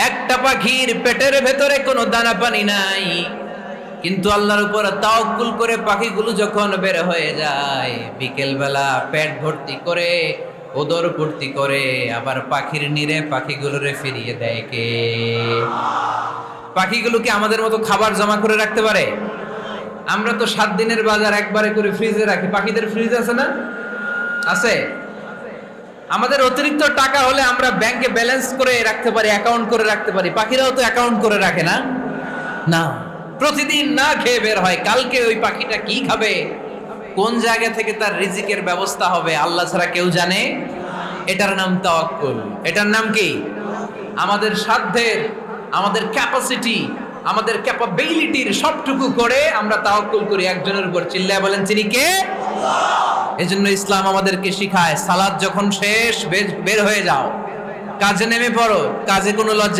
একটা পাখির পেটের ভেতরে কোনো দানা পানি নাই, কিন্তু আল্লাহর উপর তাওয়াক্কুল করে পাখিগুলো যখন বের হয়ে যায়, বিকেল বেলা পেট ভর্তি করে, উদর ভর্তি করে, আবার পাখির নিরে পাখিগুলোরে ফিরিয়ে দেয় কে? পাখিগুলো কি আমাদের মতো খাবার জমা করে রাখতে পারে? আমরা তো 7 দিনের বাজার একবারে করে ফ্রিজে রাখি। পাখিদের ফ্রিজ আছে না? আছে। আমাদের অতিরিক্ত টাকা হলে আমরা ব্যাংকে ব্যালেন্স করে রাখতে পারি, অ্যাকাউন্ট করে রাখতে পারি। পাখিরাও তো অ্যাকাউন্ট করে রাখে না? না, প্রতিদিন না খেয়ে বের হয়। কালকে ওই পাখিটা কি খাবে, কোন জায়গা থেকে তার রিজিকের ব্যবস্থা হবে, আল্লাহ ছাড়া কেউ জানে। এটার নাম তাওয়াক্কুল। এটার নাম কি? আমাদের সাধ্যের, আমাদের ক্যাপাসিটি, আমাদের ক্যাপাবিলিটির সবটুকু করে আমরা তাওয়াক্কুল করি একজনের উপর। চিল্লায় বলেন, তিনি কে? এজন্য ইসলাম আমাদেরকে শিখায়, সালাত যখন শেষ, বের হয়ে যাও, কাজে নেমে পড়ো। কাজে কোনো লজ্জা